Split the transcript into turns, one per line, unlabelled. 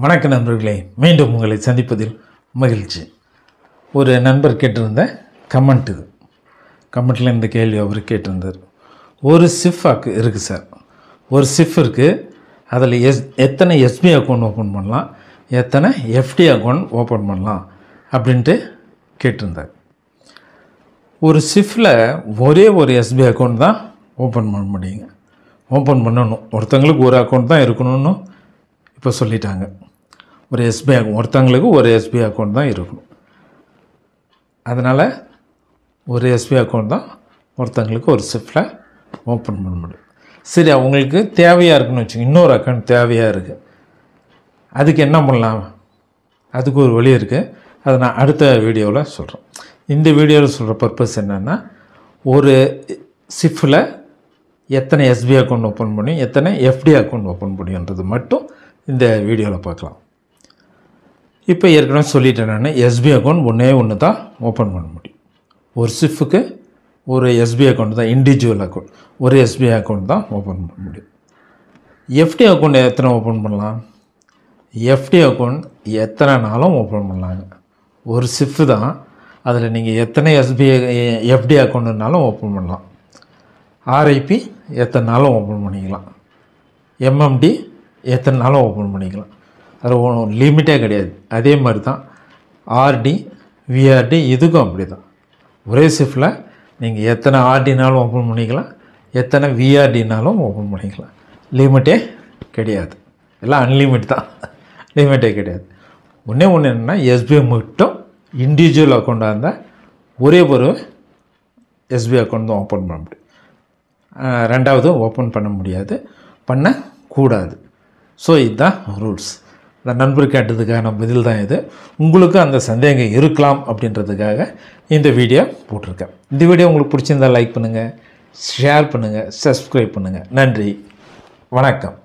வணக்க நண்பர்களே, மீண்டும் உங்களை சந்திப்பதில் மகிழ்ச்சி. ஒரு நண்பர் கேட்டிருந்த கமெண்ட் இது. கமெண்ட்டில் இந்த கேள்வி அவர் கேட்டிருந்தார். ஒரு சிஃப் இருக்குது சார், ஒரு சிஃப் இருக்குது, அதில் எத்தனை எஸ்பி அக்கௌண்ட் ஓப்பன் பண்ணலாம், எத்தனை எஃப்டி அக்கௌண்ட் ஓப்பன் பண்ணலாம் அப்படின்ட்டு கேட்டிருந்தார். ஒரு சிஃப்பில் ஒரே ஒரு எஸ்பி அக்கௌண்ட் தான் ஓப்பன் பண்ண முடியுங்க. ஓப்பன் பண்ணணும், ஒருத்தங்களுக்கு ஒரு அக்கௌண்ட் தான் இருக்கணும்னு இப்போ சொல்லிட்டாங்க. ஒரு எஸ்பிஐ அக்கௌண்ட், ஒருத்தங்களுக்கு ஒரு எஸ்பிஐ அக்கௌண்ட் தான் இருக்கணும். அதனால் ஒரு எஸ்பிஐ அக்கௌண்ட் தான் ஒருத்தங்களுக்கு ஒரு சிஃப்டில் ஓப்பன் பண்ண முடியும். சரி, அவங்களுக்கு தேவையாக இருக்குன்னு வச்சுக்கோங்க, இன்னொரு அக்கௌண்ட் தேவையாக இருக்குது, அதுக்கு என்ன பண்ணலாம்? அதுக்கு ஒரு வழி இருக்குது. அதை நான் அடுத்த வீடியோவில் சொல்கிறேன். இந்த வீடியோவில் சொல்கிற பர்பஸ் என்னென்னா, ஒரு சிஃப்டில் எத்தனை எஸ்பிஐ அக்கௌண்ட் ஓப்பன் முடியும், எத்தனை எஃப்டி அக்கௌண்ட் ஓப்பன் முடியுன்றது மட்டும் இந்த வீடியோவில் பார்க்கலாம். இப்போ ஏற்கனவே சொல்லிட்டேன் நான், எஸ்பிஐ அக்கௌண்ட் ஒன்று தான் ஓப்பன் பண்ண முடியும். ஒரு சிஃப்க்கு ஒரு எஸ்பிஐ அக்கௌண்ட் தான், இண்டிவிஜுவல் அக்கௌண்ட், ஒரு எஸ்பிஐ அக்கௌண்ட் தான் ஓப்பன் பண்ண முடியும். எஃப்டி அக்கௌண்ட் எத்தனை ஓப்பன் பண்ணலாம்? எஃப்டி அக்கௌண்ட் எத்தனை நாளும் ஓப்பன் பண்ணலாங்க. ஒரு சிஃப் தான், அதில் நீங்கள் எத்தனை எஃப்டி அக்கௌண்ட்னாலும் ஓப்பன் பண்ணலாம். ஆர்ஐபி எத்தனை நாளும் ஓப்பன் பண்ணிக்கலாம். எம்எம்டி எத்தனை நாளும் ஓப்பன் பண்ணிக்கலாம். அது ஒன்றும் லிமிட்டே கிடையாது. அதே மாதிரி தான் ஆர்டி, விஆர்டி, இதுக்கும் அப்படி தான். ஒரே ஷிஃப்டில் நீங்கள் எத்தனை ஆர்டினாலும் ஓப்பன் பண்ணிக்கலாம், எத்தனை விஆர்டினாலும் ஓப்பன் பண்ணிக்கலாம். லிமிட்டே கிடையாது, எல்லாம் அன்லிமிட் தான், லிமிட்டே கிடையாது. ஒன்று என்னென்னா, எஸ்பிஐ மட்டும் இண்டிவிஜுவல் அக்கௌண்ட்டாக இருந்தால் ஒரே ஒரு எஸ்பிஐ அக்கௌண்ட் தான் ஓப்பன் பண்ண முடியும். ரெண்டாவது ஓப்பன் பண்ண முடியாது, பண்ணக்கூடாது. ஸோ இதுதான் ரூல்ஸ். இந்த நண்பர் கேட்டதுக்கான பதில் தான் இது. உங்களுக்கு அந்த சந்தேகம் இருக்கலாம் அப்படின்றதுக்காக இந்த வீடியோ போட்டிருக்கேன். இந்த வீடியோ உங்களுக்கு பிடிச்சிருந்தால் லைக் பண்ணுங்கள், ஷேர் பண்ணுங்கள், சப்ஸ்கிரைப் பண்ணுங்கள். நன்றி, வணக்கம்.